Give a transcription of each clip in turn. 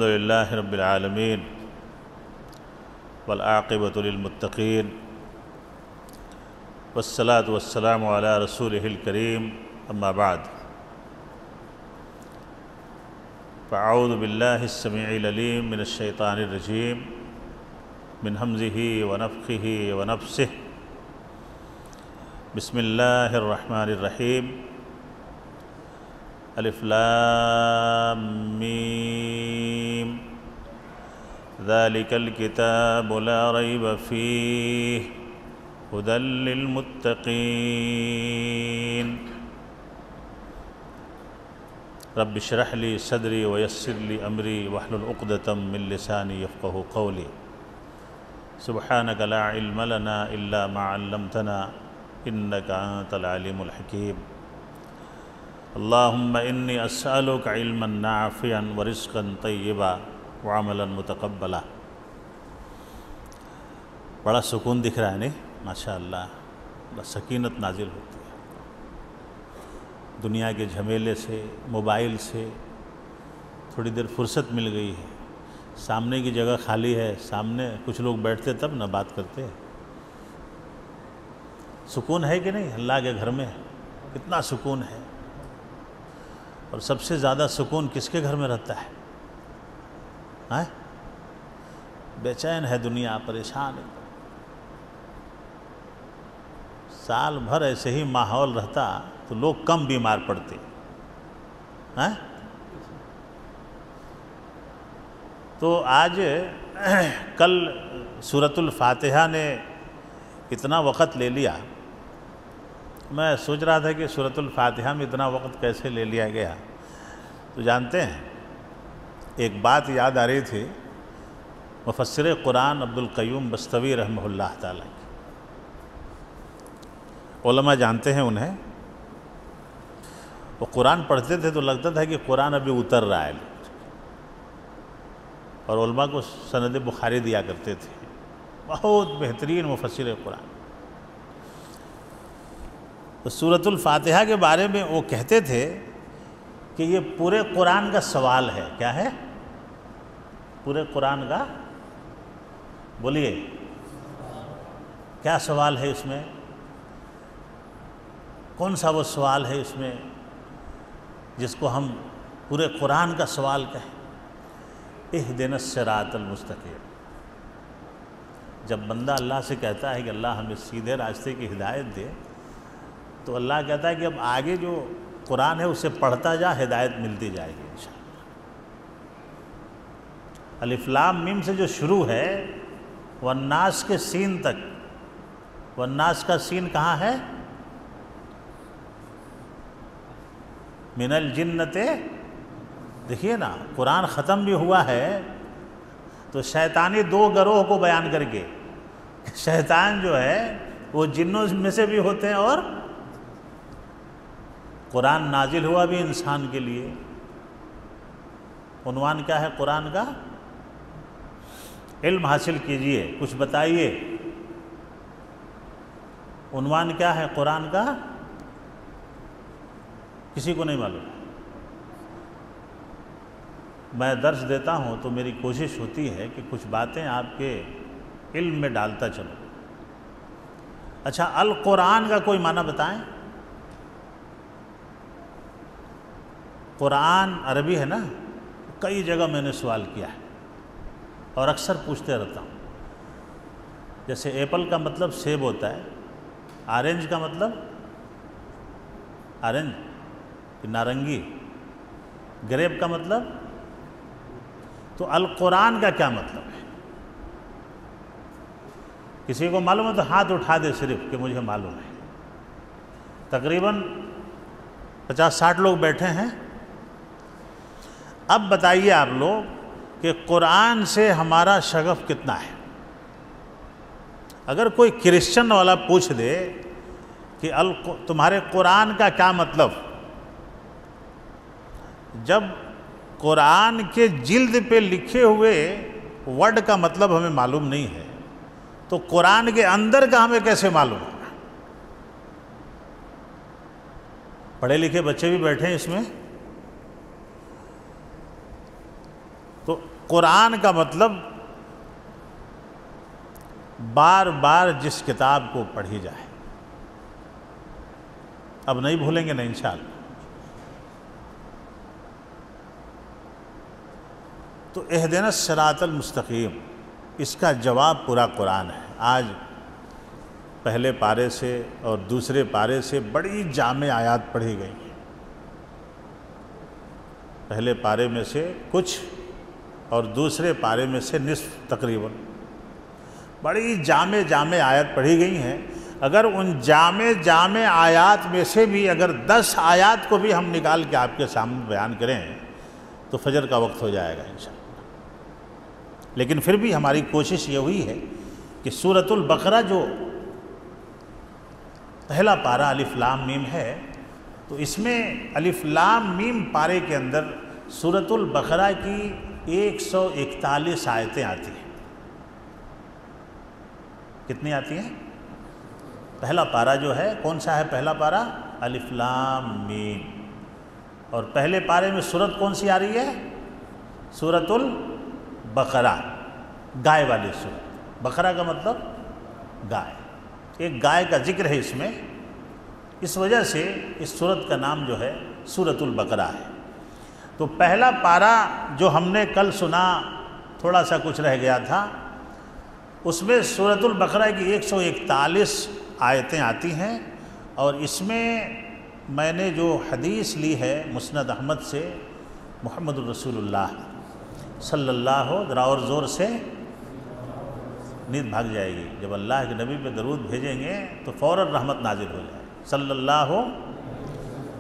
الحمد للہ رب العالمین والعاقبۃ للمتقین والصلاة والسلام علی رسولہ الکریم اما بعد فاعوذ باللہ السمیع العلیم من الشیطان الرجیم من ہمزہ ونفخہ ونفثہ بسم اللہ الرحمن الرحیم الف لام میم ذالک الکتاب لا ریب فیہ ہدی للمتقین رب اشرح لی صدری ویسر لی امری واحلل عقدۃ من لسانی یفقہوا قولی سبحانک لا علم لنا الا ما علمتنا انک انت العلیم الحکیم اللہم انی اسألک علما نافعا ورزقا طیبا وعملا متقبلا۔ بڑا سکون دکھ رہا ہے نہیں؟ ماشاءاللہ بس سکینت نازل ہوتی ہے دنیا کے جھمیلے سے، موبائل سے تھوڑی دیر فرصت مل گئی ہے، سامنے کی جگہ خالی ہے، سامنے کچھ لوگ بیٹھتے تب نہ بات کرتے۔ سکون ہے کہ نہیں؟ اللہ کے گھر میں کتنا سکون ہے، اور سب سے زیادہ سکون کس کے گھر میں رہتا ہے؟ بے چین ہے دنیا، پریشان ہے۔ سال بھر ایسے ہی ماحول رہتا تو لوگ کم بیمار پڑتے۔ تو آج کل سورۃ الفاتحہ نے اتنا وقت لے لیا، میں سوچ رہا تھا کہ سورۃ الفاتحہ میں اتنا وقت کیسے لے لیا گیا۔ تو جانتے ہیں ایک بات یاد آ رہی تھی، مفسر قرآن عبدالقیوم بستوی رحمہ اللہ تعالیٰ کی، علماء جانتے ہیں انہیں، وہ قرآن پڑھتے تھے تو لگتا تھا کہ قرآن ابھی اتر رہا ہے، اور علماء کو سند بخاری دیا کرتے تھے، بہت بہترین مفسر قرآن۔ تو سورۃ الفاتحہ کے بارے میں وہ کہتے تھے کہ یہ پورے قرآن کا سوال ہے۔ کیا ہے؟ پورے قرآن کا، بولیے کیا سوال ہے اس میں؟ کون سا وہ سوال ہے اس میں جس کو ہم پورے قرآن کا سوال کہیں؟ اہدنا الصراط المستقیم۔ جب بندہ اللہ سے کہتا ہے کہ اللہ ہمیں سیدھے راستے کی ہدایت دے، تو اللہ کہتا ہے کہ اب آگے جو قرآن ہے اسے پڑھتا جا، ہدایت ملتی جائے گی انشاءاللہ۔ الف لام میم سے جو شروع ہے والناس کے سین تک، والناس کا سین کہاں ہے؟ من الجنت۔ دیکھیے نا، قرآن ختم بھی ہوا ہے تو شیطانی دو گروہ کو بیان کر کے، شیطان جو ہے وہ جنوں میں سے بھی ہوتے ہیں، اور قرآن نازل ہوا بھی انسان کے لیے۔ عنوان کیا ہے قرآن کا؟ علم حاصل کیجئے، کچھ بتائیے، عنوان کیا ہے قرآن کا؟ کسی کو نہیں معلوم؟ میں درس دیتا ہوں تو میری کوشش ہوتی ہے کہ کچھ باتیں آپ کے علم میں ڈالتا چلوں۔ اچھا، القرآن کا کوئی معنی بتائیں؟ قرآن عربی ہے نا، کئی جگہ میں نے سوال کیا ہے اور اکثر پوچھتے رہتا ہوں۔ جیسے ایپل کا مطلب سیب ہوتا ہے، آرنج کا مطلب آرنج نارنگی، گریپ کا مطلب، تو القرآن کا کیا مطلب ہے؟ کسی کو معلوم ہے تو ہاتھ اٹھا دے صرف کہ مجھے معلوم ہے۔ تقریباً 50-60 لوگ بیٹھے ہیں۔ اب بتائیے آپ لوگ کہ قرآن سے ہمارا شغف کتنا ہے؟ اگر کوئی کرسچن والا پوچھ دے کہ تمہارے قرآن کا کیا مطلب، جب قرآن کے جلد پہ لکھے ہوئے ورڈ کا مطلب ہمیں معلوم نہیں ہے تو قرآن کے اندر کا ہمیں کیسے معلوم ہوگا؟ پڑھے لکھے بچے بھی بیٹھے ہیں اس میں، تو قرآن کا مطلب بار بار جس کتاب کو پڑھی جائے. اب نہیں بھولیں گے نا انشاءاللہ. تو اہدنا الصراط المستقیم، اس کا جواب پورا قرآن ہے. آج پہلے پارے سے اور دوسرے پارے سے بڑی جامع آیات پڑھی گئی ہیں. پہلے پارے میں سے کچھ اور دوسرے پارے میں سے نصف تقریباً بڑی جامع آیات پڑھی گئی ہیں. اگر ان جامع آیات میں سے بھی اگر 10 آیات کو بھی ہم نکال کے آپ کے سامنے بیان کریں تو فجر کا وقت ہو جائے گا انشاءاللہ. لیکن پھر بھی ہماری کوشش یہ ہوئی ہے کہ سورۃ البقرہ جو پہلا پارہ الف لام میم ہے، تو اس میں الف لام میم پارے کے اندر سورۃ البقرہ کی 141 آیتیں آتی ہیں. کتنی آتی ہیں؟ پہلا پارہ جو ہے کون سا ہے؟ پہلا پارہ الف لام میم. اور پہلے پارے میں سورت کون سی آ رہی ہے؟ سورۃ البقرہ، گائے والی سورت. بقرہ کا مطلب گائے، ایک گائے کا ذکر ہے اس میں، اس وجہ سے اس سورت کا نام جو ہے سورۃ البقرہ ہے. تو پہلا پارہ جو ہم نے کل سنا، تھوڑا سا کچھ رہ گیا تھا، اس میں سورۃ البقرہ کی 141 آیتیں آتی ہیں. اور اس میں میں نے جو حدیث لی ہے مسند احمد سے، محمد الرسول اللہ صلی اللہ ذرا اور زور سے نیند بھاگ جائے گی. جب اللہ کے نبی پہ درود بھیجیں گے تو فوراً رحمت نازل ہو جائے. صلی اللہ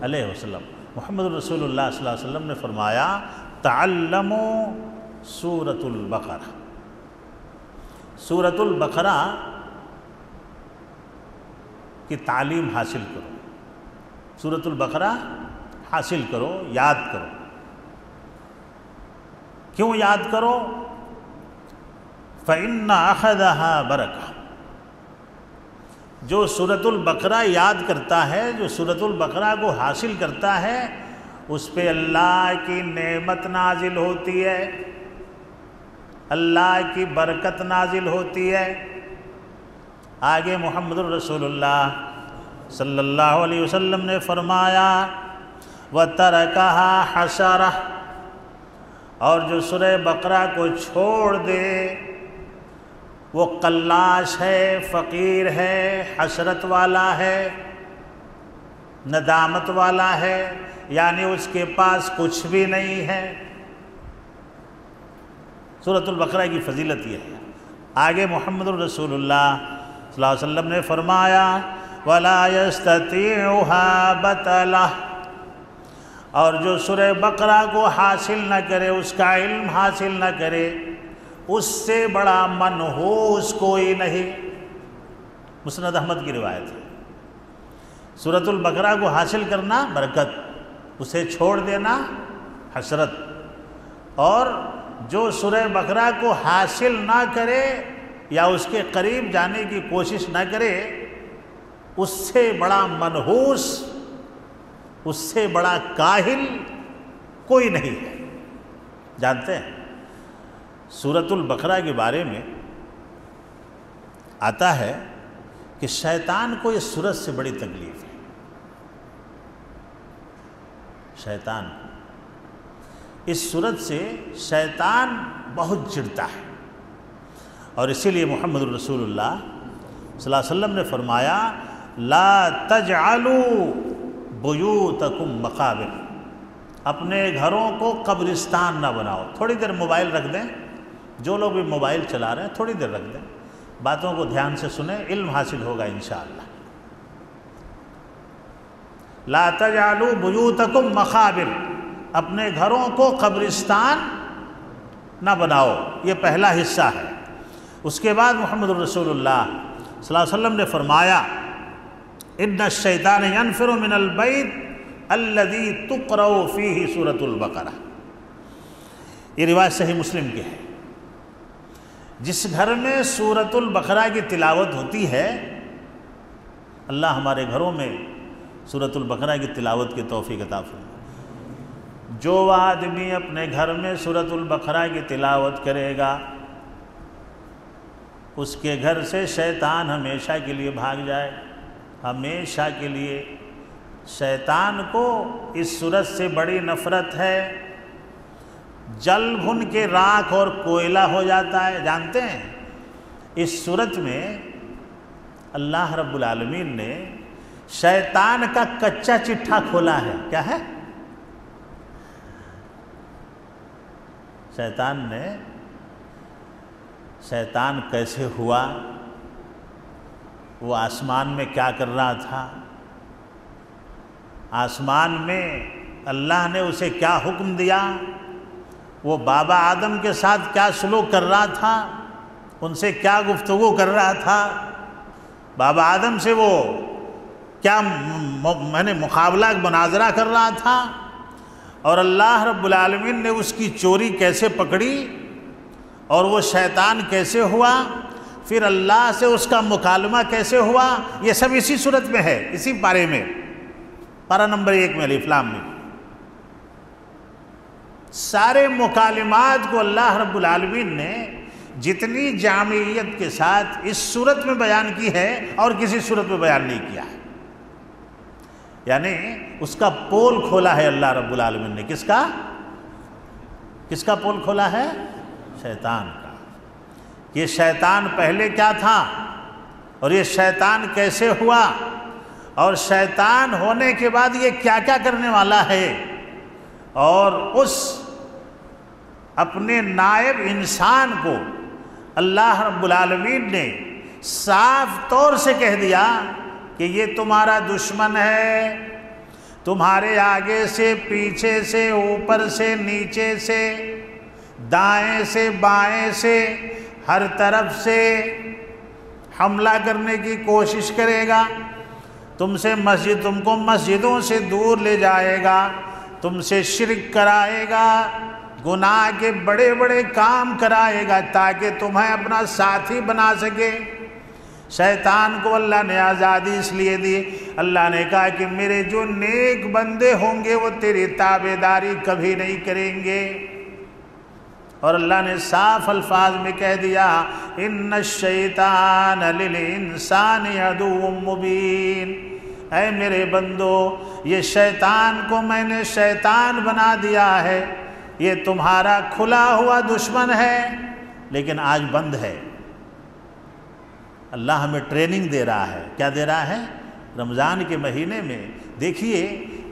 علیہ وسلم. محمد الرسول اللہ صلی اللہ علیہ وسلم نے فرمایا تعلموا سورۃ البقرہ. سورۃ البقرہ کی تعلیم حاصل کرو، سورۃ البقرہ حاصل کرو، یاد کرو. کیوں یاد کرو؟ فَإِنَّ أَخَذَهَا بَرَكَةٌ. جو سورۃ البقرہ یاد کرتا ہے، جو سورۃ البقرہ کو حاصل کرتا ہے، اس پہ اللہ کی نعمت نازل ہوتی ہے، اللہ کی برکت نازل ہوتی ہے. آگے محمد الرسول اللہ صلی اللہ علیہ وسلم نے فرمایا وَتَرَكَهَا حَسَرَةٌ. اور جو سورہ بقرہ کو چھوڑ دے وہ قلاش ہے، فقیر ہے، حسرت والا ہے، ندامت والا ہے، یعنی اس کے پاس کچھ بھی نہیں ہے. سورۃ البقرہ کی فضیلت یہ ہے. آگے محمد الرسول اللہ صلی اللہ علیہ وسلم نے فرمایا وَلَا يَسْتَطِيعُهَا بَطَلَةٌ. اور جو سورہ بقرہ کو حاصل نہ کرے، اس کا علم حاصل نہ کرے، اس سے بڑا منحوس کوئی نہیں. مسند احمد کی روایت ہے. سورۃ البقرہ کو حاصل کرنا برکت، اسے چھوڑ دینا حسرت. اور جو سورہ بقرہ کو حاصل نہ کرے یا اس کے قریب جانے کی کوشش نہ کرے، اس سے بڑا منحوس، اس سے بڑا کاہل کوئی نہیں ہے. جانتے ہیں سورۃ البقرہ کے بارے میں آتا ہے کہ شیطان کو اس سورت سے بڑی تکلیف ہے. شیطان اس سورت سے شیطان بہت چڑھتا ہے. اور اسی لیے محمد الرسول اللہ صلی اللہ علیہ وسلم نے فرمایا لا تجعلوا بیوتکم مقابر. اپنے گھروں کو قبرستان نہ بناؤ. تھوڑی دیر موبائل رکھ دیں، جو لوگ بھی موبائل چلا رہے ہیں تھوڑی دیر رکھ دیں، باتوں کو دھیان سے سنیں، علم حاصل ہوگا انشاءاللہ. لا تجعلوا بیوتکم مقابر. اپنے گھروں کو قبرستان نہ بناؤ. یہ پہلا حصہ ہے. اس کے بعد محمد الرسول اللہ صلی اللہ علیہ وسلم نے فرمایا ان الشیطان ینفر من البیت الذی تقرأ فیہ سورۃ البقرہ. یہ روایت صحیح مسلم کی ہے. جس گھر میں سورۃ البقرہ کی تلاوت ہوتی ہے، اللہ ہمارے گھروں میں سورۃ البقرہ کی تلاوت کی توفیق عطا فرمائے. جو آدمی اپنے گھر میں سورۃ البقرہ کی تلاوت کرے گا اس کے گھر سے شیطان ہمیشہ کے لیے بھاگ جائے، ہمیشہ کے لیے۔ شیطان کو اس سورت سے بڑی نفرت ہے، جل بھن کے راکھ اور کوئلہ ہو جاتا ہے۔ جانتے ہیں اس سورت میں اللہ رب العالمین نے شیطان کا کچا چٹھا کھولا ہے۔ کیا ہے؟ شیطان کیسے ہوا، وہ آسمان میں کیا کر رہا تھا، آسمان میں اللہ نے اسے کیا حکم دیا، وہ بابا آدم کے ساتھ کیا سلوک کر رہا تھا، ان سے کیا گفتگو کر رہا تھا، بابا آدم سے وہ کیا مقابلہ مناظرہ کر رہا تھا، اور اللہ رب العالمین نے اس کی چوری کیسے پکڑی، اور وہ شیطان کیسے ہوا، پھر اللہ سے اس کا مکالمہ کیسے ہوا، یہ سب اسی صورت میں ہے، اسی پارے میں، پارہ نمبر 1 میں الف لام میں۔ سارے مکالمات کو اللہ رب العالمین نے جتنی جامعیت کے ساتھ اس صورت میں بیان کی ہے اور کسی صورت میں بیان نہیں کیا ہے، یعنی اس کا پول کھولا ہے اللہ رب العالمین نے۔ کس کا پول کھولا ہے؟ شیطان کا۔ یہ شیطان پہلے کیا تھا اور یہ شیطان کیسے ہوا، اور شیطان ہونے کے بعد یہ کیا کیا کرنے والا ہے، اور اس اپنے نائب انسان کو اللہ رب العالمین نے صاف طور سے کہہ دیا کہ یہ تمہارا دشمن ہے، تمہارے آگے سے، پیچھے سے، اوپر سے، نیچے سے، دائیں سے، بائیں سے، ہر طرف سے حملہ کرنے کی کوشش کرے گا، تم کو مسجدوں سے دور لے جائے گا، تم سے شرک کرائے گا، گناہ کے بڑے بڑے کام کرائے گا تاکہ تمہیں اپنا ساتھی بنا سکے۔ شیطان کو اللہ نے آزادی اس لیے دی، اللہ نے کہا کہ میرے جو نیک بندے ہوں گے وہ تیری تابعداری کبھی نہیں کریں گے، اور اللہ نے صاف الفاظ میں کہہ دیا ان الشیطان للانسان عدو مبین، اے میرے بندو یہ شیطان کو میں نے شیطان بنا دیا ہے، یہ تمہارا کھلا ہوا دشمن ہے، لیکن آج بند ہے۔ اللہ ہمیں ٹریننگ دے رہا ہے۔ کیا دے رہا ہے؟ رمضان کے مہینے میں دیکھیے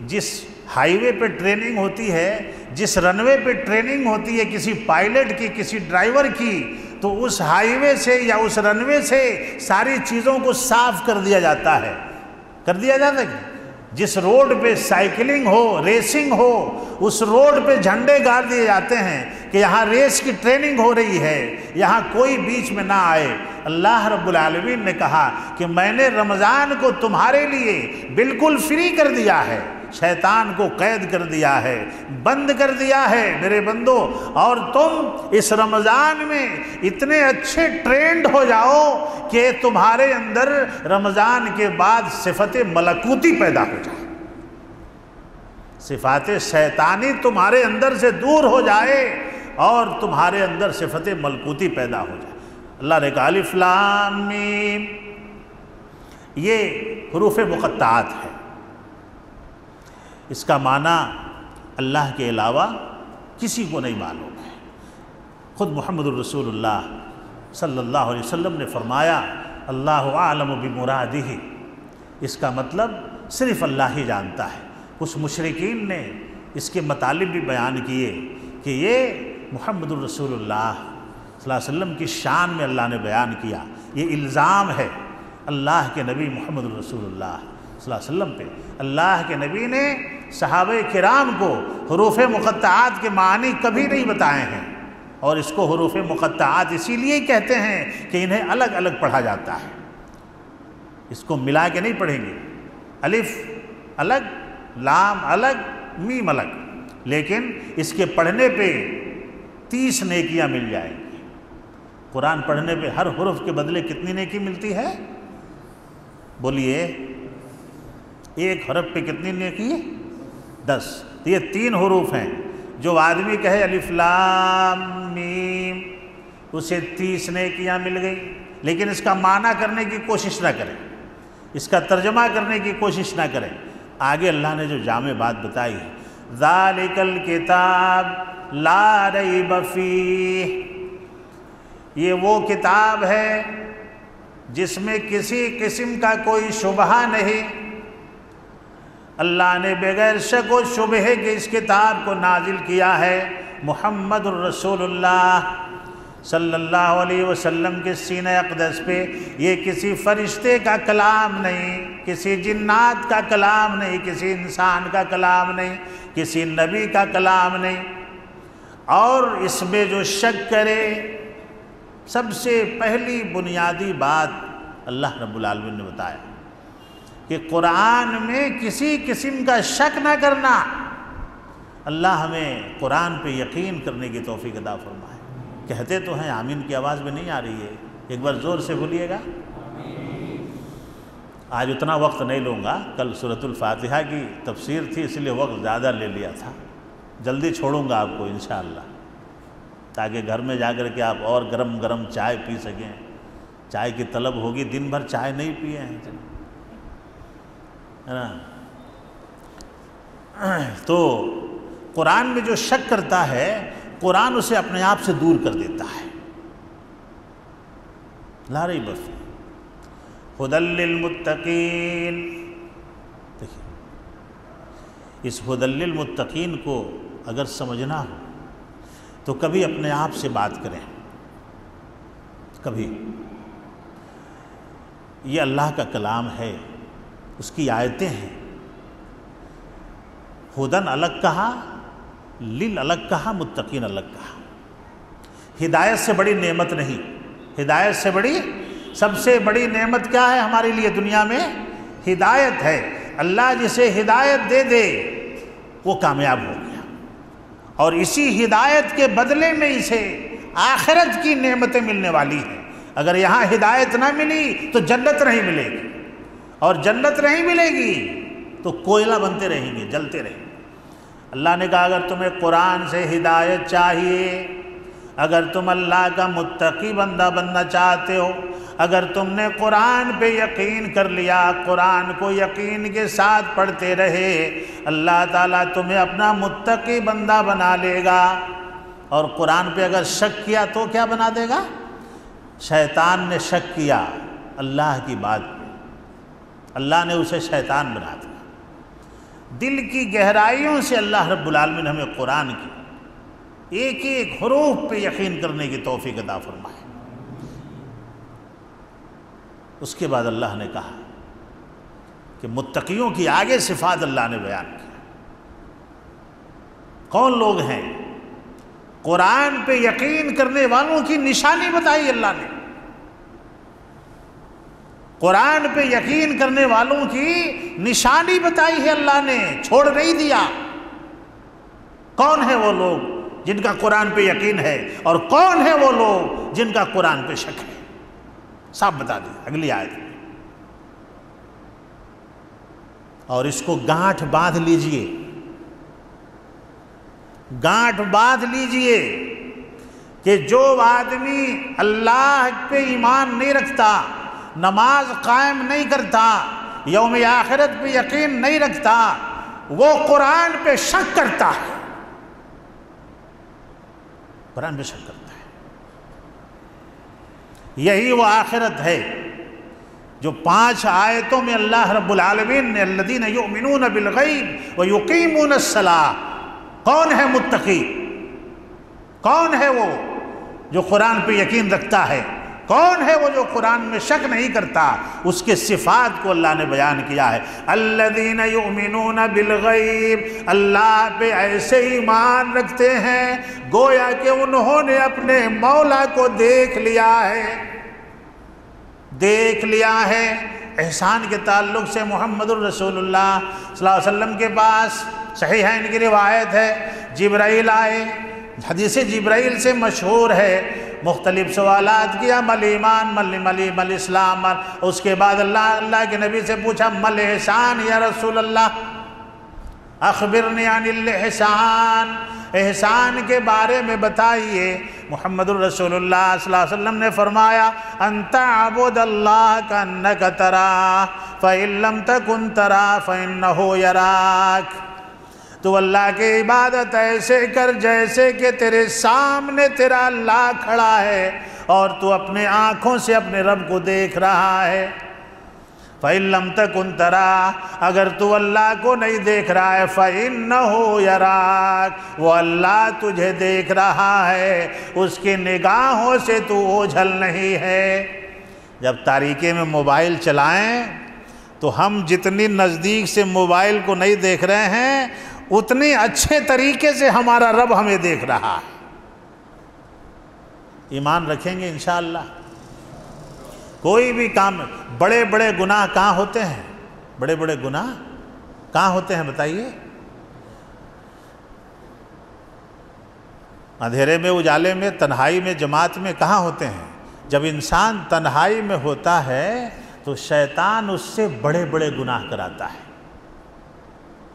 جس ہائی وے پہ ٹریننگ ہوتی ہے، جس رن وے پہ ٹریننگ ہوتی ہے کسی پائلٹ کی، کسی ڈرائیور کی، تو اس ہائی وے سے یا اس رن وے سے ساری چیزوں کو صاف کر دیا جاتا ہے۔ کر دیا جاتا ہے۔ جس روڈ پہ سائیکلنگ ہو، ریسنگ ہو، اس روڈ پہ جھنڈے گاڑ دیے جاتے ہیں کہ یہاں ریس کی ٹریننگ ہو رہی ہے، یہاں کوئی بیچ میں نہ آئے۔ اللہ رب العالمین نے کہا کہ میں نے رمضان کو تمہارے لیے بالکل فری کر دیا ہے، شیطان کو قید کر دیا ہے، بند کر دیا ہے میرے بندو، اور تم اس رمضان میں اتنے اچھے ٹرینڈ ہو جاؤ کہ تمہارے اندر رمضان کے بعد صفت ملکوتی پیدا ہو جائے، صفات شیطانی تمہارے اندر سے دور ہو جائے اور تمہارے اندر صفت ملکوتی پیدا ہو جائے۔ اللہ نے کہا الف لام میم، یہ حروف مقطعات ہے، اس کا معنی اللہ کے علاوہ کسی کو نہیں معلوم ہے۔ خود محمد الرسول اللہ صلی اللہ علیہ وسلم نے فرمایا اللہ اعلم بمرادہ، اس کا مطلب صرف اللہ ہی جانتا ہے۔ کچھ مشرکین نے اس کے مطالب بھی بیان کیے کہ یہ محمد الرسول اللہ صلی اللہ علیہ وسلم کی شان میں اللہ نے بیان کیا، یہ الزام ہے اللہ کے نبی محمد الرسول اللہ صلی اللہ علیہ وسلم پہ۔ اللہ کے نبی نے صحابہ کرام کو حروف مقطعات کے معنی کبھی نہیں بتائے ہیں، اور اس کو حروف مقطعات اسی لیے کہتے ہیں کہ انہیں الگ الگ پڑھا جاتا ہے، اس کو ملا کے نہیں پڑھیں گے، الف الگ، لام الگ، میم الگ، لیکن اس کے پڑھنے پہ 30 نیکیاں مل جائیں گی۔ قرآن پڑھنے پہ ہر حرف کے بدلے کتنی نیکی ملتی ہے؟ بولیے، ایک حرف پہ کتنی نیکی ہے؟ 10۔ تو یہ 3 حروف ہیں. جو آدمی کہے الف لام میم اسے 30 نیکیاں مل گئی، لیکن اس کا معنی کرنے کی کوشش نہ کرے، اس کا ترجمہ کرنے کی کوشش نہ کرے. آگے اللہ نے جو جامع بات بتائی ہے، ذالک الکتاب لا ریب فیہ، یہ وہ کتاب ہے جس میں کسی قسم کا کوئی شبہ نہیں. اللہ نے بغیر شک و شبہ کے اس کتاب کو نازل کیا ہے. محمد الرسول اللہ صلی اللہ علیہ وسلم کے سینہ اقدس پہ. یہ کسی فرشتے کا کلام نہیں، کسی جنات کا کلام نہیں، کسی انسان کا کلام نہیں، کسی نبی کا کلام نہیں. اور اس میں جو شک کرے، سب سے پہلی بنیادی بات اللہ رب العالمین نے بتایا کہ قرآن میں کسی قسم کا شک نہ کرنا. اللہ ہمیں قرآن پہ یقین کرنے کی توفیق عطا فرمائے. کہتے تو ہیں، آمین کی آواز میں نہیں آ رہی ہے، ایک بار زور سے بولیے گا. آج اتنا وقت نہیں لوں گا، کل سورۃ الفاتحہ کی تفسیر تھی اس لیے وقت زیادہ لے لیا تھا. جلدی چھوڑوں گا آپ کو انشاءاللہ، تاکہ گھر میں جا کر کے آپ اور گرم گرم چائے پی سکیں. چائے کی طلب ہوگی، دن بھر چائے نہیں پیے ہیں ہے نا. تو قرآن میں جو شک کرتا ہے، قرآن اسے اپنے آپ سے دور کر دیتا ہے. لا ریب فیہ ھدی للمتقین. دیکھیے، اس ھدی للمتقین کو اگر سمجھنا ہو تو کبھی اپنے آپ سے بات کریں. کبھی یہ اللہ کا کلام ہے، اس کی آیتیں ہیں. ھدن الگ کہا، لل الگ کہا، متقین الگ کہا. ہدایت سے بڑی نعمت نہیں. ہدایت سے بڑی، سب سے بڑی نعمت کیا ہے ہمارے لیے دنیا میں؟ ہدایت ہے. اللہ جسے ہدایت دے دے وہ کامیاب ہو گیا، اور اسی ہدایت کے بدلے میں اسے آخرت کی نعمتیں ملنے والی ہیں. اگر یہاں ہدایت نہ ملی تو جنت نہیں ملے گی، اور جنت نہیں ملے گی تو کوئلہ بنتے رہیں گے، جلتے رہیں گے. اللہ نے کہا اگر تمہیں قرآن سے ہدایت چاہیے، اگر تم اللہ کا متقی بندہ بننا چاہتے ہو، اگر تم نے قرآن پہ یقین کر لیا، قرآن کو یقین کے ساتھ پڑھتے رہے، اللہ تعالیٰ تمہیں اپنا متقی بندہ بنا لے گا. اور قرآن پہ اگر شک کیا تو کیا بنا دے گا؟ شیطان نے شک کیا اللہ کی بات پہ، اللہ نے اسے شیطان بنا دیا. دل کی گہرائیوں سے اللہ رب العالمین ہمیں قرآن کی ایک ایک حروف پہ یقین کرنے کی توفیق عطا فرمائے. اس کے بعد اللہ نے کہا کہ متقیوں کی آگے صفات اللہ نے بیان کی. کون لوگ ہیں؟ قرآن پہ یقین کرنے والوں کی نشانی بتائی اللہ نے. قرآن پہ یقین کرنے والوں کی نشانی بتائی ہے اللہ نے، چھوڑ نہیں دیا. کون ہیں وہ لوگ جن کا قرآن پہ یقین ہے، اور کون ہیں وہ لوگ جن کا قرآن پہ شک ہے؟ صاحب بتا دیں اگلی آیت میں. اور اس کو گانٹھ باندھ لیجئے، گانٹھ باندھ لیجئے کہ جو آدمی اللہ پہ ایمان نہیں رکھتا، نماز قائم نہیں کرتا، یوم آخرت پہ یقین نہیں رکھتا، وہ قرآن پہ شک کرتا ہے. قرآن پہ شک کرتا ہے. یہی وہ آخرت ہے جو 5 آیتوں میں اللہ رب العالمین نے الذین یؤمنون بالغیب ویقیمون الصلاۃ. کون ہے متقی؟ کون ہے وہ جو قرآن پہ یقین رکھتا ہے؟ کون ہے وہ جو قرآن میں شک نہیں کرتا؟ اس کے صفات کو اللہ نے بیان کیا ہے. الذین یؤمنون بالغیب، اللہ پہ ایسے ایمان رکھتے ہیں گویا کہ انہوں نے اپنے مولا کو دیکھ لیا ہے. دیکھ لیا ہے. احسان کے تعلق سے محمد الرسول اللہ صلی اللہ علیہ وسلم کے پاس صحیحین کی روایت ہے، جبرائیل آئے. حدیث جبرائیل سے مشہور ہے، مختلف سوالات کیا، مل ایمان، مل اسلام. اس کے بعد اللہ کے نبی سے پوچھا مل احسان یا رسول اللہ. اخبرنی عن الاحسان، احسان کے بارے میں بتائیے۔ محمد الرسول اللہ صلی اللہ علیہ وسلم نے فرمایا ان تعبد اللہ کانک تراہ فإن لم تکن تراہ فإنہ یراک، تو اللہ کی عبادت ایسے کر جیسے کہ تیرے سامنے تیرا اللہ کھڑا ہے اور تو اپنے آنکھوں سے اپنے رب کو دیکھ رہا ہے۔ فَإِن لَمْ تَكُنْ تَرَاهُ، اگر تو اللہ کو نہیں دیکھ رہا ہے فَإِنَّهُ يَرَاكَ، وہ اللہ تجھے دیکھ رہا ہے، اس کی نگاہوں سے تو اوجھل نہیں ہے۔ جب تاریکی میں موبائل چلائیں تو ہم جتنی نزدیک سے موبائل کو نہیں دیکھ رہے ہیں اتنی اچھے طریقے سے ہمارا رب ہمیں دیکھ رہا ہے۔ ایمان رکھیں گے انشاءاللہ۔ کوئی بھی کام، بڑے بڑے گناہ کہاں ہوتے ہیں؟ بڑے بڑے گناہ کہاں ہوتے ہیں بتائیے؟ اندھیرے میں، اجالے میں، تنہائی میں، جماعت میں کہاں ہوتے ہیں؟ جب انسان تنہائی میں ہوتا ہے تو شیطان اس سے بڑے بڑے گناہ کراتا ہے،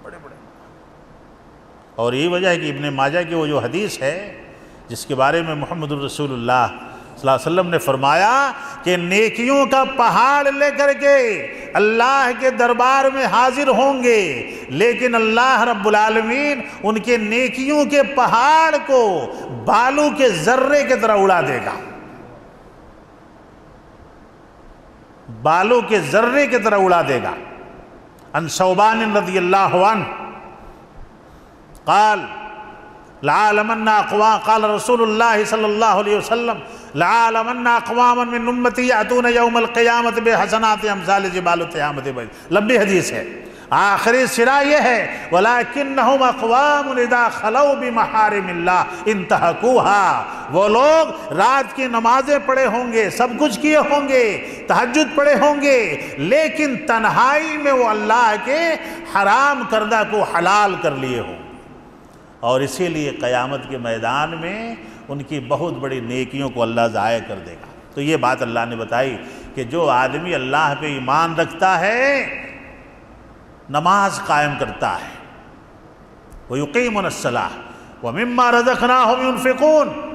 بڑے بڑے۔ اور یہ وجہ ہے کہ ابن ماجہ کی وہ جو حدیث ہے جس کے بارے میں محمد الرسول اللہ صلی اللہ علیہ وسلم نے فرمایا کہ نیکیوں کا پہاڑ لے کر کے اللہ کے دربار میں حاضر ہوں گے، لیکن اللہ رب العالمین ان کے نیکیوں کے پہاڑ کو بالوں کے ذرے کی طرح اڑا دے گا، بالوں کے ذرے کی طرح اڑا دے گا۔ عن ثوبان رضی اللہ عنہ قال لعالمن اقوام، قال رسول اللہ صلی اللہ علیہ وسلم لعالمن اقواما من امتی یاتون یوم القیامت بحسنات امثال جبال تیامت بید، لمبی حدیث ہے۔ آخری سرا یہ ہے وَلَكِنَّهُمْ أَقْوَامٌ إِذَا خَلَوْا بِمَحَارِمِ اللَّهِ انْتَهَكُوهَا، وہ لوگ رات کی نمازیں پڑھے ہوں گے، سب کچھ کیے ہوں گے، تہجد پڑھے ہوں گے، لیکن تنہائی میں وہ اللہ کے حرام کردہ کو حلال کر لیے ہوں گے، اور اسی لیے قیامت کے میدان میں ان کی بہت بڑی نیکیوں کو اللہ ضائع کر دے گا۔ تو یہ بات اللہ نے بتائی کہ جو آدمی اللہ پہ ایمان رکھتا ہے، نماز قائم کرتا ہے، وَيُقِيمُونَ الصَّلَاةَ وَمِمَّا رَزَقْنَاهُمْ يُنْفِقُونَ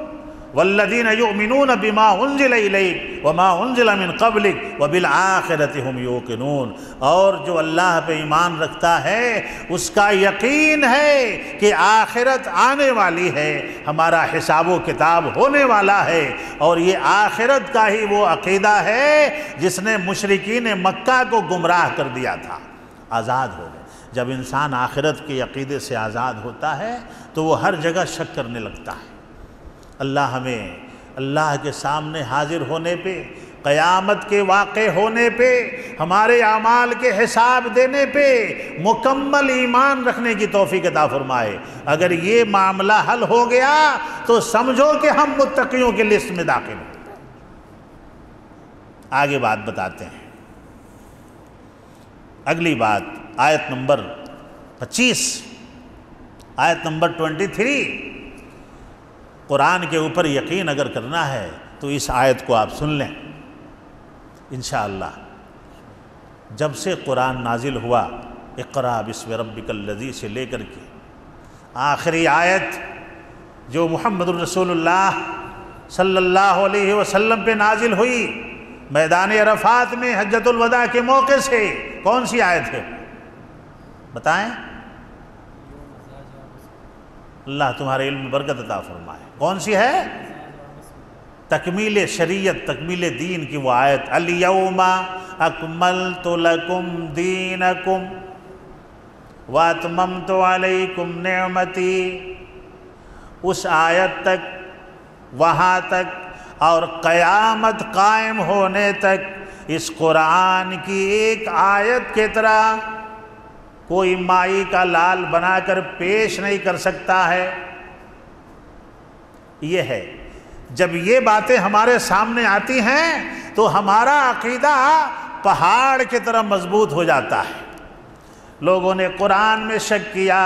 وَالَّذِينَ يُؤْمِنُونَ بِمَا أُنزِلَ إِلَيْكَ وَمَا أُنزِلَ مِن قَبْلِكَ وَبِالْآخِرَةِ هُمْ يُوقِنُونَ، اور جو اللہ پہ ایمان رکھتا ہے اس کا یقین ہے کہ آخرت آنے والی ہے، ہمارا حساب و کتاب ہونے والا ہے، اور یہ آخرت کا ہی وہ عقیدہ ہے جس نے مشرکین مکہ کو گمراہ کر دیا تھا، آزاد ہو گئے۔ جب انسان آخرت کے عقیدے سے آزاد ہوتا ہے تو وہ ہر جگہ شک کرنے لگتا ہے۔ اللہ ہمیں اللہ کے سامنے حاضر ہونے پہ، قیامت کے واقع ہونے پہ، ہمارے اعمال کے حساب دینے پہ مکمل ایمان رکھنے کی توفیق عطا فرمائے۔ اگر یہ معاملہ حل ہو گیا تو سمجھو کہ ہم متقیوں کی لسٹ میں داخل ہیں۔ آگے بات بتاتے ہیں۔ اگلی بات آیت نمبر 25، آیت نمبر 23۔ قرآن کے اوپر یقین اگر کرنا ہے تو اس آیت کو آپ سن لیں انشاءاللہ۔ جب سے قرآن نازل ہوا اقرأ بسم ربک الذی سے لے کر کے آخری آیت جو محمد الرسول اللہ صلی اللہ علیہ وسلم پہ نازل ہوئی میدان عرفات میں حجۃ الوداع کے موقع سے، کون سی آیت ہے بتائیں؟ اللہ تمہارے علم میں برکت عطا فرمائے۔ کون سی ہے؟ تکمیل شریعت، تکمیل دین کی وہ آیت، الیوم اکملت لکم دینکم واتممت علیکم نعمتی، اس آیت تک، وہاں تک اور قیامت قائم ہونے تک اس قرآن کی ایک آیت کی طرح کوئی مائی کا لال بنا کر پیش نہیں کر سکتا ہے۔ یہ ہے، جب یہ باتیں ہمارے سامنے آتی ہیں تو ہمارا عقیدہ پہاڑ کی طرح مضبوط ہو جاتا ہے۔ لوگوں نے قرآن میں شک کیا،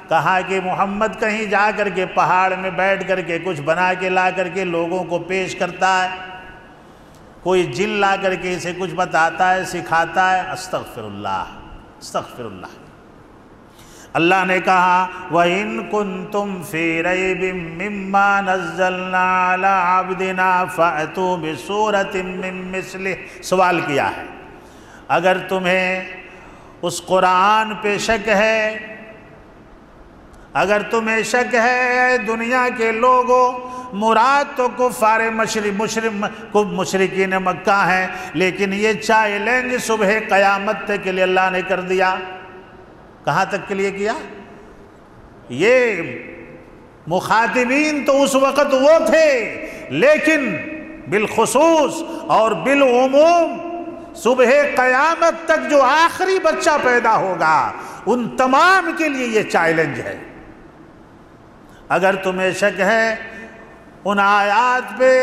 کہا کہ محمد کہیں جا کر کے پہاڑ میں بیٹھ کر کے کچھ بنا کے لا کر کے لوگوں کو پیش کرتا ہے، کوئی جن لا کر کے اسے کچھ بتاتا ہے، سکھاتا ہے۔ استغفر اللہ، استغفر اللہ۔ اللہ نے کہا وَإِن كُنتُمْ فِي رَيْبٍ مِّمَّا نَزَّلْنَا عَلَىٰ عَبْدِنَا فَأْتُوا بِسُورَةٍ مِّن مِّثْلِهِ، سوال کیا ہے، اگر تمہیں اس قرآن پہ شک ہے، اگر تمہیں شک ہے دنیا کے لوگوں، مراد تو کفار مشرکین مکہ ہیں، لیکن یہ چیلنج صبح قیامت تک کے لیے اللہ نے کر دیا۔ کہاں تک کے لیے کیا؟ یہ مخاطبین تو اس وقت وہ تھے، لیکن بالخصوص اور بالعموم صبح قیامت تک جو آخری بچہ پیدا ہوگا ان تمام کے لیے یہ چیلنج ہے۔ اگر تمہیں شک ہے ان آیات پہ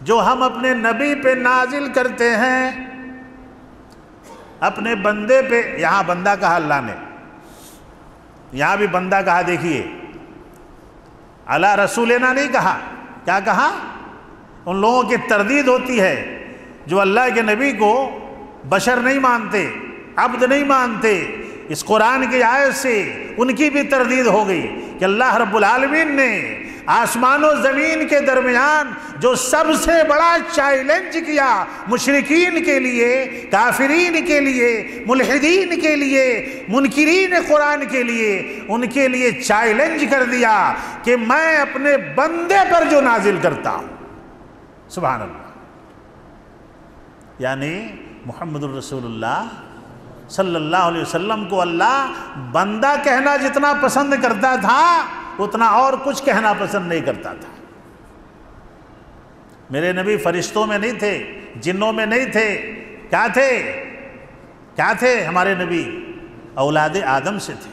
جو ہم اپنے نبی پہ نازل کرتے ہیں، اپنے بندے پہ، یہاں بندہ کہا اللہ نے، یہاں بھی بندہ کہا، دیکھیے علی رسولنا نہیں کہا، کیا کہا؟ ان لوگوں کی تردید ہوتی ہے جو اللہ کے نبی کو بشر نہیں مانتے، عبد نہیں مانتے، اس قرآن کی آیت سے ان کی بھی تردید ہو گئی کہ اللہ رب العالمین نے آسمان و زمین کے درمیان جو سب سے بڑا چیلنج کیا مشرکین کے لیے، کافرین کے لیے، ملحدین کے لیے، منکرین قرآن کے لیے، ان کے لیے چیلنج کر دیا کہ میں اپنے بندے پر جو نازل کرتا ہوں، سبحان اللہ، یعنی محمد الرسول اللہ صلی اللہ علیہ وسلم کو اللہ بندہ کہنا جتنا پسند کرتا تھا اتنا اور کچھ کہنا پسند نہیں کرتا تھا۔ میرے نبی فرشتوں میں نہیں تھے، جنوں میں نہیں تھے، کیا تھے ہمارے نبی؟ اولاد آدم سے تھے،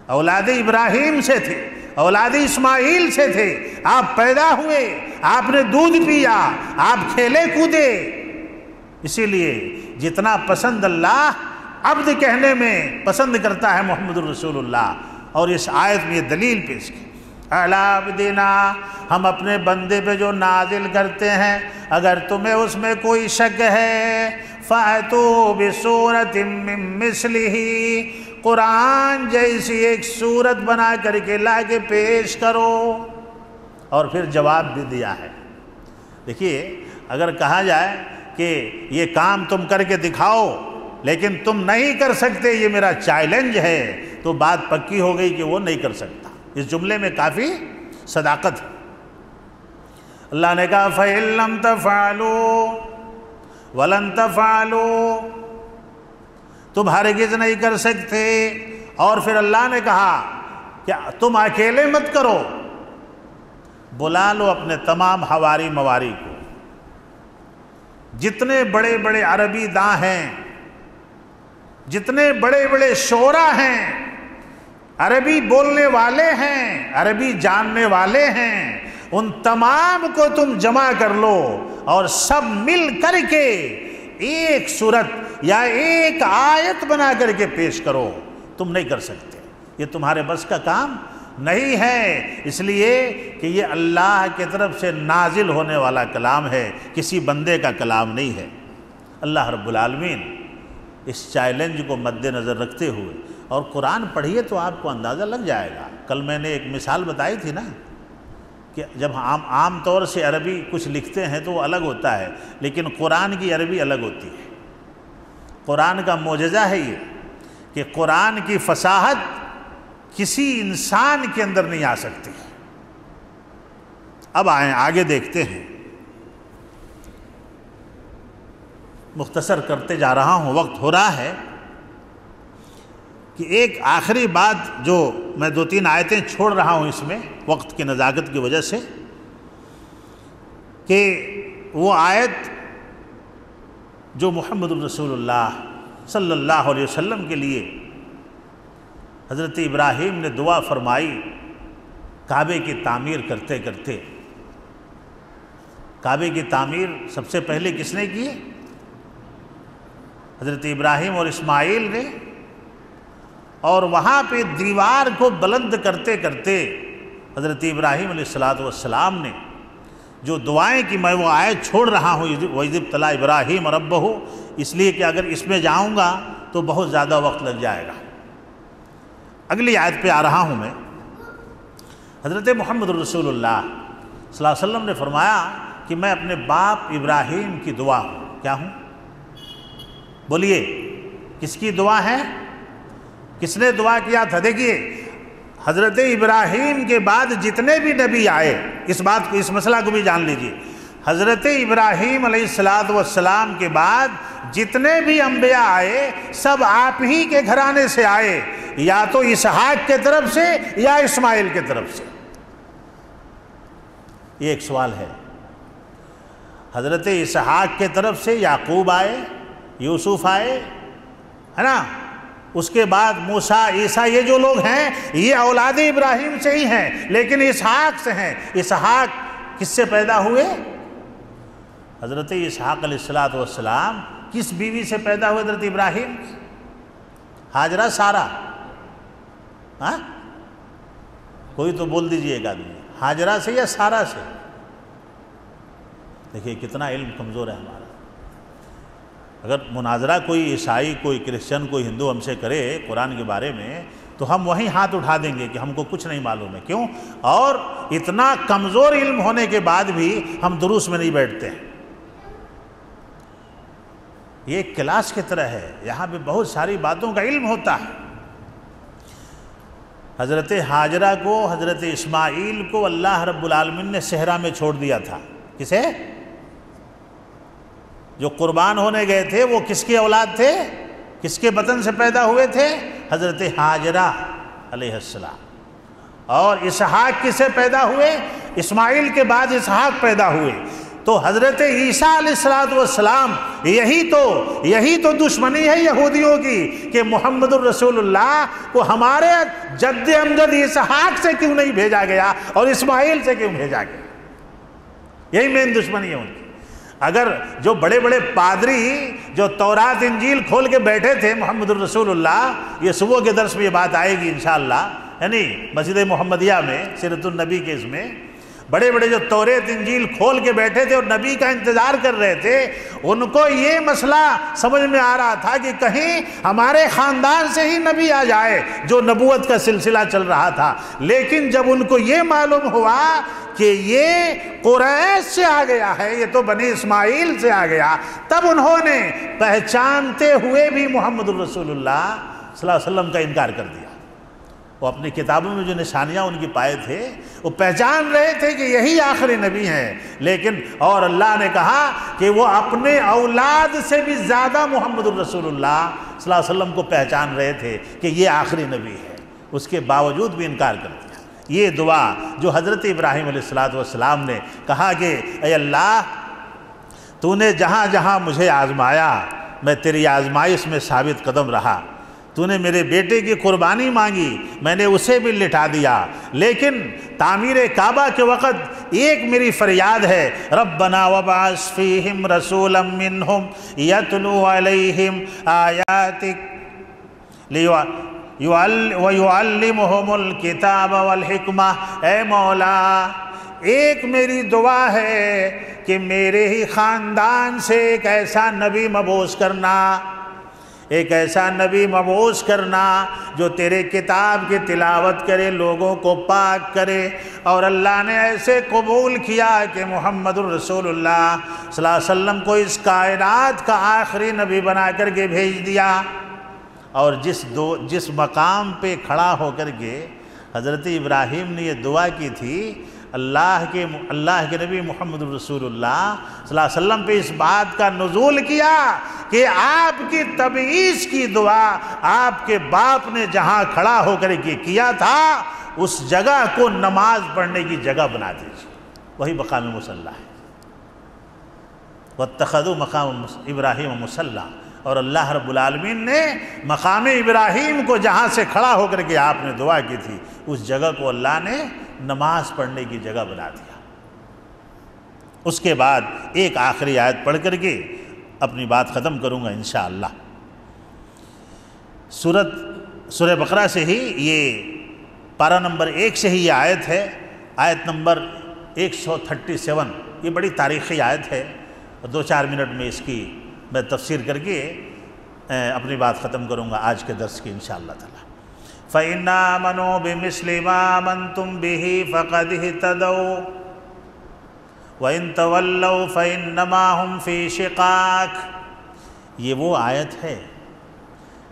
اولاد ابراہیم سے تھے، اولاد اسماعیل سے تھے۔ آپ پیدا ہوئے، آپ نے دودھ پیا، آپ کھیلے کودے، اسی لیے جتنا پسند اللہ عبد کہنے میں پسند کرتا ہے محمد الرسول اللہ، اور اس آیت میں یہ دلیل پیش کی، اعلیٰ عبدنا، ہم اپنے بندے پہ جو نازل کرتے ہیں، اگر تمہیں اس میں کوئی شک ہے فَأْتُوا بِسُورَةٍ مِّن مِّثْلِهِ، قرآن جیسی ایک صورت بنا کر کے لا کے پیش کرو، اور پھر جواب بھی دیا ہے۔ دیکھیے اگر کہا جائے کہ یہ کام تم کر کے دکھاؤ لیکن تم نہیں کر سکتے، یہ میرا چیلنج ہے، تو بات پکی ہو گئی کہ وہ نہیں کر سکتا۔ اس جملے میں کافی صداقت ہے۔ اللہ نے کہا فَإِن لَّمْ تَفْعَلُوا وَلَن تَفْعَلُوا، تم ہرگز نہیں کر سکتے، اور پھر اللہ نے کہا کہ تم اکیلے مت کرو، بلا لو اپنے تمام حواری مواری کو، جتنے بڑے بڑے عربی داں ہیں، جتنے بڑے بڑے شعراء ہیں، عربی بولنے والے ہیں، عربی جاننے والے ہیں، ان تمام کو تم جمع کر لو اور سب مل کر کے ایک صورت یا ایک آیت بنا کر کے پیش کرو، تم نہیں کر سکتے، یہ تمہارے بس کا کام نہیں ہے، اس لیے کہ یہ اللہ کی طرف سے نازل ہونے والا کلام ہے، کسی بندے کا کلام نہیں ہے۔ اللہ رب العالمین اس چیلنج کو مد نظر رکھتے ہوئے، اور قرآن پڑھیے تو آپ کو اندازہ لگ جائے گا۔ کل میں نے ایک مثال بتائی تھی نا کہ جب عام طور سے عربی کچھ لکھتے ہیں تو وہ الگ ہوتا ہے، لیکن قرآن کی عربی الگ ہوتی ہے۔ قرآن کا معجزہ ہے یہ کہ قرآن کی فصاحت کسی انسان کے اندر نہیں آ سکتی۔ اب آئیں آگے دیکھتے ہیں، مختصر کرتے جا رہا ہوں، وقت ہو رہا ہے، کہ ایک آخری بات جو میں 2-3 آیتیں چھوڑ رہا ہوں اس میں وقت کی نزاکت کی وجہ سے، کہ وہ آیت جو محمد الرسول اللہ صلی اللہ علیہ وسلم کے لیے حضرت ابراہیم نے دعا فرمائی کعبے کی تعمیر کرتے کرتے۔ کعبے کی تعمیر سب سے پہلے کس نے کی؟ حضرت ابراہیم اور اسماعیل نے، اور وہاں پہ دیوار کو بلند کرتے کرتے حضرت ابراہیم علیہ السلام نے جو دعائیں کی، میں وہ آیت چھوڑ رہا ہوں، وَإِذِ ابْتَلَىٰ إِبْرَاهِيمَ رَبَّهُ، اس لیے کہ اگر اس میں جاؤں گا تو بہت زیادہ وقت لگ جائے گا۔ اگلی آیت پہ آ رہا ہوں میں۔ حضرت محمد رسول اللہ صلی اللہ علیہ وسلم نے فرمایا کہ میں اپنے باپ ابراہیم کی دعا ہوں۔ کیا ہوں؟ بولیے، کس کی دعا ہے؟ کس نے دعا کیا تھا؟ دیکھیے، حضرت ابراہیم کے بعد جتنے بھی نبی آئے، اس مسئلہ کو بھی جان لیجئے، حضرت ابراہیم علیہ السلام کے بعد جتنے بھی انبیاء آئے سب آپ ہی کے گھرانے سے آئے، یا تو اسحاق کے طرف سے یا اسماعیل کے طرف سے۔ یہ ایک سوال ہے۔ حضرت اسحاق کے طرف سے یعقوب آئے، یوسف آئے، ہے نا؟ اس کے بعد موسیٰ، عیسیٰ، یہ جو لوگ ہیں یہ اولاد ابراہیم سے ہی ہیں، لیکن اسحاق سے ہیں۔ اسحاق کس سے پیدا ہوئے؟ حضرت اسحاق علیہ السلام کس بیوی سے پیدا ہوئے؟ حضرت ابراہیم، ہاجرہ، سارہ؟ ہاں، کوئی تو بول دیجئے ایک آدمی، ہاجرہ سے یا سارہ سے؟ دیکھیے کتنا علم کمزور ہے ہمارا۔ اگر مناظرہ کوئی عیسائی، کوئی کرسچن، کوئی ہندو ہم سے کرے قرآن کے بارے میں تو ہم وہیں ہاتھ اٹھا دیں گے کہ ہم کو کچھ نہیں معلوم ہے۔ کیوں؟ اور اتنا کمزور علم ہونے کے بعد بھی ہم دروس میں نہیں بیٹھتے ہیں۔ یہ ایک کلاس کی طرح ہے، یہاں پہ بہت ساری باتوں کا علم ہوتا ہے۔ حضرت ہاجرہ کو، حضرت اسماعیل کو اللہ رب العالمین نے صحرا میں چھوڑ دیا تھا۔ کسے؟ جو قربان ہونے گئے تھے وہ کس کے اولاد تھے؟ کس کے بطن سے پیدا ہوئے تھے؟ حضرت ہاجرہ علیہ السلام۔ اور اسحاق کس سے پیدا ہوئے؟ اسماعیل کے بعد اسحاق پیدا ہوئے۔ تو حضرت عیسیٰ علیہ السلام، یہی تو دشمنی ہے یہودیوں کی کہ محمد الرسول اللہ کو ہمارے جد امجد اسحاق سے کیوں نہیں بھیجا گیا اور اسماعیل سے کیوں بھیجا گیا؟ یہی مین دشمنی ہے ان کی۔ اگر جو بڑے بڑے پادری جو تورات انجیل کھول کے بیٹھے تھے محمد الرسول اللہ، یہ صبح کے درس میں یہ بات آئے گی انشاءاللہ، یعنی مسجد محمدیہ میں سیرت النبی کے اس میں بڑے بڑے جو تورات انجیل کھول کے بیٹھے تھے اور نبی کا انتظار کر رہے تھے، ان کو یہ مسئلہ سمجھ میں آ رہا تھا کہ کہیں ہمارے خاندان سے ہی نبی آ جائے جو نبوت کا سلسلہ چل رہا تھا۔ لیکن جب ان کو یہ معلوم ہوا کہ یہ قریش سے آ گیا ہے، یہ تو بنی اسماعیل سے آ گیا، تب انہوں نے پہچانتے ہوئے بھی محمد الرسول اللہ صلی اللہ علیہ وسلم کا انکار کر دیا۔ وہ اپنی کتابوں میں جو نشانیاں ان کی پائے تھے وہ پہچان رہے تھے کہ یہی آخری نبی ہیں، لیکن اور اللہ نے کہا کہ وہ اپنے اولاد سے بھی زیادہ محمد الرسول اللہ صلی اللہ علیہ وسلم کو پہچان رہے تھے کہ یہ آخری نبی ہے، اس کے باوجود بھی انکار کر دیا۔ یہ دعا جو حضرت ابراہیم علیہ السلام نے کہا کہ اے اللہ، تو نے جہاں جہاں مجھے آزمایا میں تیری آزمائش میں ثابت قدم رہا، تو نے میرے بیٹے کی قربانی مانگی میں نے اسے بھی لٹا دیا، لیکن تعمیر کعبہ کے وقت ایک میری فریاد ہے، ربنا وابعث فیہم رسولا منہم یتلو علیہم آیاتک وَيُعَلِّمُهُمُ الْكِتَابَ وَالْحِکْمَةَ۔ اے مولا، ایک میری دعا ہے کہ میرے ہی خاندان سے ایک ایسا نبی مبعوث کرنا، ایک ایسا نبی مبعوث کرنا جو تیرے کتاب کی تلاوت کرے، لوگوں کو پاک کرے۔ اور اللہ نے ایسے قبول کیا کہ محمد الرسول اللہ صلی اللہ علیہ وسلم کو اس کائنات کا آخری نبی بنا کر کے بھیج دیا۔ اور جس مقام پہ کھڑا ہو کر کے حضرت ابراہیم نے یہ دعا کی تھی، اللہ کے نبی محمد الرسول اللہ صلی اللہ علیہ وسلم پہ اس بات کا نزول کیا کہ آپ کی تبعیض کی دعا آپ کے باپ نے جہاں کھڑا ہو کر کے کیا تھا اس جگہ کو نماز پڑھنے کی جگہ بنا دیجیے، وہی مقام مصلی ہے۔ وَاتَّخَذُوا مَقَامَ إِبْرَاهِيمَ مُصَلًّى۔ اور اللہ رب العالمین نے مقام ابراہیم کو جہاں سے کھڑا ہو کر کے آپ نے دعا کی تھی اس جگہ کو اللہ نے نماز پڑھنے کی جگہ بنا دیا۔ اس کے بعد ایک آخری آیت پڑھ کر کے اپنی بات ختم کروں گا انشاءاللہ۔ سورہ بقرہ سے ہی یہ پارہ نمبر 1 سے ہی یہ آیت ہے، آیت نمبر 137۔ یہ بڑی تاریخی آیت ہے، 2-4 منٹ میں اس کی میں تفسیر کر کے اپنی بات ختم کروں گا آج کے درس کی انشاءاللہ تعالی۔ فَإِنْ آمَنُوا بِمِثْلِ مَا آمَنْتُمْ بِهِ فَقَدِ اهْتَدَوْا وَإِنْ تَوَلَّوْا فَإِنَّمَا هُمْ فِي شِقَاقٍ۔ یہ وہ آیت ہے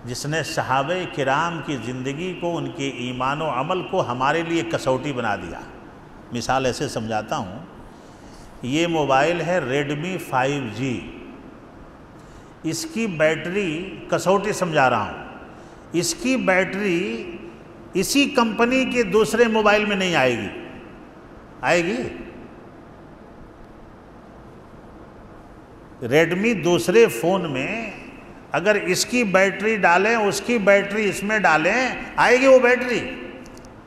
جس نے صحابہ کرام کی زندگی کو، ان کے ایمان و عمل کو ہمارے لیے کسوٹی بنا دیا۔ مثال ایسے سمجھاتا ہوں، یہ موبائل ہے ریڈمی 5G، اس کی بیٹری کسوٹی سمجھا رہا ہوں، اس کی بیٹری اسی کمپنی کے دوسرے موبائل میں نہیں آئے گی، آئے گی؟ ریڈمی دوسرے فون میں اگر اس کی بیٹری ڈالیں، اس کی بیٹری اس میں ڈالیں، آئے گی وہ بیٹری؟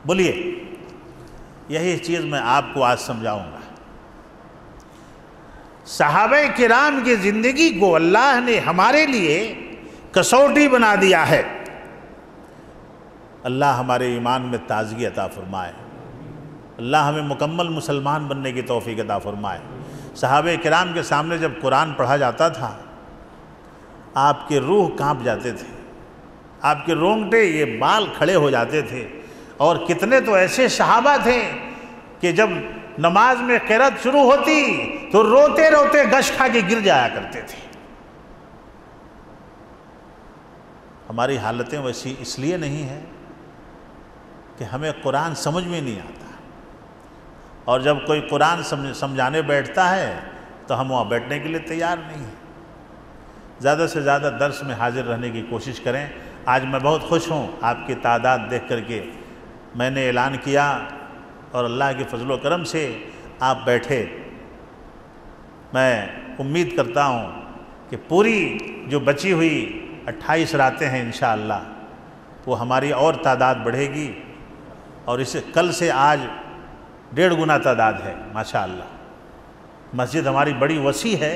بولیے۔ یہی چیز میں آپ کو آج سمجھاؤں گا۔ صحابہ کرام کی زندگی کو اللہ نے ہمارے لیے کسوٹی بنا دیا ہے۔ اللہ ہمارے ایمان میں تازگی عطا فرمائے، اللہ ہمیں مکمل مسلمان بننے کی توفیق عطا فرمائے۔ صحابہ کرام کے سامنے جب قرآن پڑھا جاتا تھا، آپ کے روح کانپ جاتے تھے، آپ کے رونگٹے، یہ بال کھڑے ہو جاتے تھے۔ اور کتنے تو ایسے صحابہ تھے کہ جب نماز میں قرأت شروع ہوتی تو روتے روتے غش کھا کے گر جایا کرتے تھے۔ ہماری حالتیں ویسی اس لیے نہیں ہیں کہ ہمیں قرآن سمجھ میں نہیں آتا، اور جب کوئی قرآن سمجھانے بیٹھتا ہے تو ہم وہاں بیٹھنے کے لیے تیار نہیں ہیں۔ زیادہ سے زیادہ درس میں حاضر رہنے کی کوشش کریں۔ آج میں بہت خوش ہوں آپ کی تعداد دیکھ کر کے۔ میں نے اعلان کیا اور اللہ کے فضل و کرم سے آپ بیٹھے۔ میں امید کرتا ہوں کہ پوری جو بچی ہوئی 28 راتیں ہیں انشاءاللہ، وہ ہماری اور تعداد بڑھے گی، اور اسے کل سے آج 1.5 گنا تعداد ہے ماشاءاللہ۔ مسجد ہماری بڑی وسیع ہے،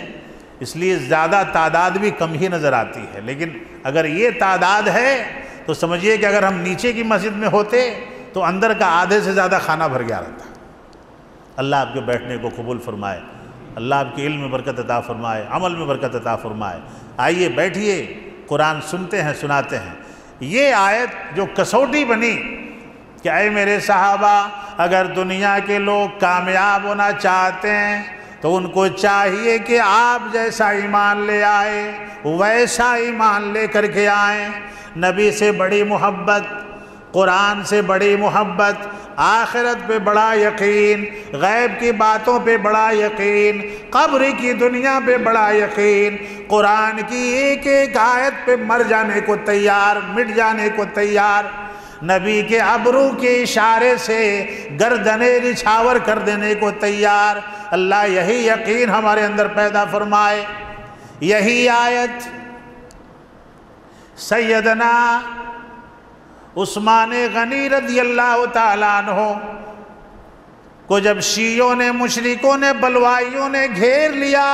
اس لیے زیادہ تعداد بھی کم ہی نظر آتی ہے، لیکن اگر یہ تعداد ہے تو سمجھیے کہ اگر ہم نیچے کی مسجد میں ہوتے تو اندر کا آدھے سے زیادہ کھانا بھر گیا رہتا۔ اللہ آپ کے بیٹھنے کو قبول فرمائے، اللہ آپ کے علم میں برکت عطا فرمائے، عمل میں برکت عطا فرمائے۔ آئیے بیٹھیے، قرآن سنتے ہیں، سناتے ہیں۔ یہ آیت جو کسوٹی بنی کہ اے میرے صحابہ، اگر دنیا کے لوگ کامیاب ہونا چاہتے ہیں تو ان کو چاہیے کہ آپ جیسا ایمان لے آئے، ویسا ایمان لے کر کے آئیں۔ نبی سے بڑی محبت، قرآن سے بڑی محبت، آخرت پہ بڑا یقین، غیب کی باتوں پہ بڑا یقین، قبر کی دنیا پہ بڑا یقین، قرآن کی ایک ایک آیت پہ مر جانے کو تیار، مٹ جانے کو تیار، نبی کے ابرو کے اشارے سے گردنیں نچھاور کر دینے کو تیار۔ اللہ یہی یقین ہمارے اندر پیدا فرمائے۔ یہی آیت سیدنا عثمان غنی رضی اللہ تعالیٰ عنہ کو جب شیعوں نے، مشرکوں نے، بلوائیوں نے گھیر لیا،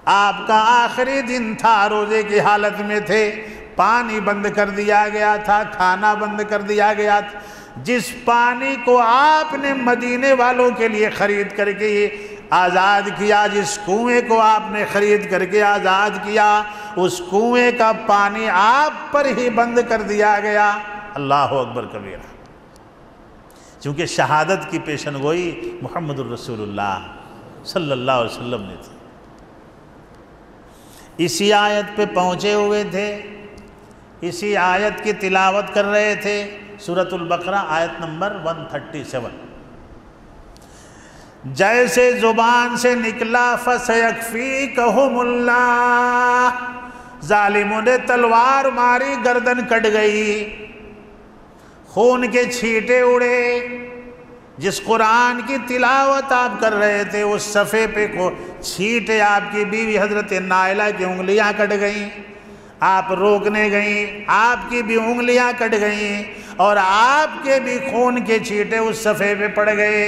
آپ کا آخری دن تھا، روزے کی حالت میں تھے، پانی بند کر دیا گیا تھا، کھانا بند کر دیا گیا تھا۔ جس پانی کو آپ نے مدینے والوں کے لیے خرید کر کے آزاد کیا، جس کنویں کو آپ نے خرید کر کے آزاد کیا، اس کنویں کا پانی آپ پر ہی بند کر دیا گیا۔ اللہ اکبر کبیرہ۔ چونکہ شہادت کی پیشن گوئی محمد الرسول اللہ صلی اللہ علیہ وسلم نے تھی۔ اسی آیت پہ پہنچے ہوئے تھے، اسی آیت کی تلاوت کر رہے تھے، سورۃ البقرہ آیت نمبر 137۔ جیسے زبان سے نکلا فَسَيَكْفِيكَهُمُ اللَّهُ، ظالموں نے تلوار ماری، گردن کٹ گئی، خون کے چھینٹے اڑے۔ جس قرآن کی تلاوت آپ کر رہے تھے اس صفحے پہ کو چھینٹے، آپ کی بیوی حضرت نائلہ کی انگلیاں کٹ گئیں، آپ روکنے گئیں، آپ کی بھی انگلیاں کٹ گئیں، اور آپ کے بھی خون کے چھینٹے اس صفحے پہ پڑ گئے۔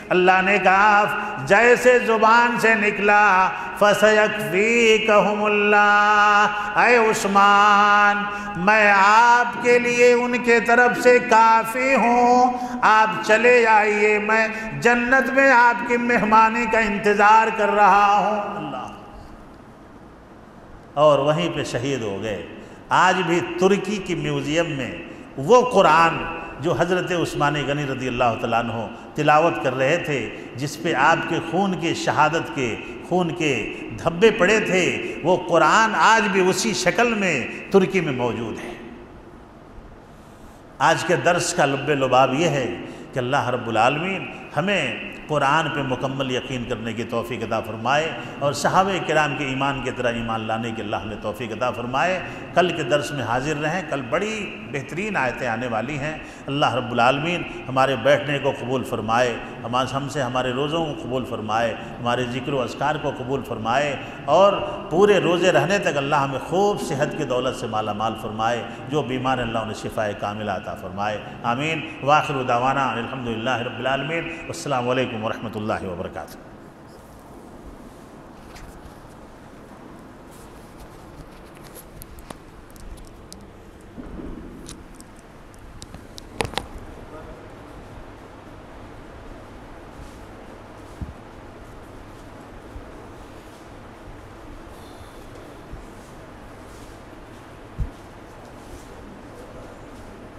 اللہ نے کہا جیسے زبان سے نکلا فَسَيَكْفِيكَهُمُ اللَّهُ، اے عثمان میں آپ کے لیے ان کے طرف سے کافی ہوں، آپ چلے آئیے، میں جنت میں آپ کی مہمانی کا انتظار کر رہا ہوں۔ اللہ، اور وہیں پہ شہید ہو گئے۔ آج بھی ترکی کی میوزیم میں وہ قرآن جو حضرت عثمان غنی رضی اللہ تعالیٰ عنہ تلاوت کر رہے تھے، جس پہ آپ کے خون کے شہادت کے خون کے دھبے پڑے تھے، وہ قرآن آج بھی اسی شکل میں ترکی میں موجود ہے۔ آج کے درس کا لب لباب یہ ہے کہ اللہ رب العالمین ہمیں قرآن پہ مکمل یقین کرنے کی توفیق عطا فرمائے، اور صحابہ کرام کے ایمان کی طرح ایمان لانے کی اللہ ہمیں توفیق عطا فرمائے۔ کل کے درس میں حاضر رہیں، کل بڑی بہترین آیتیں آنے والی ہیں۔ اللہ رب العالمین ہمارے بیٹھنے کو قبول فرمائے، ہم سے ہمارے روزوں کو قبول فرمائے، ہمارے ذکر و اذکار کو قبول فرمائے، اور پورے روزے رہنے تک اللہ ہمیں خوب صحت کی دولت سے مالا مال فرمائے، جو بیمار اللہ انہیں شفاء کاملہ عطا فرمائے، آمین۔ وآخر دعوانا الحمدللہ رب العالمین، والسلام علیکم ورحمۃ اللہ وبرکاتہ۔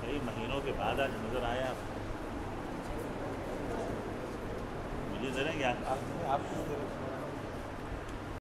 کئی مہینوں کے بعد آج نظر آیا آپ، مجھے ذرا کیا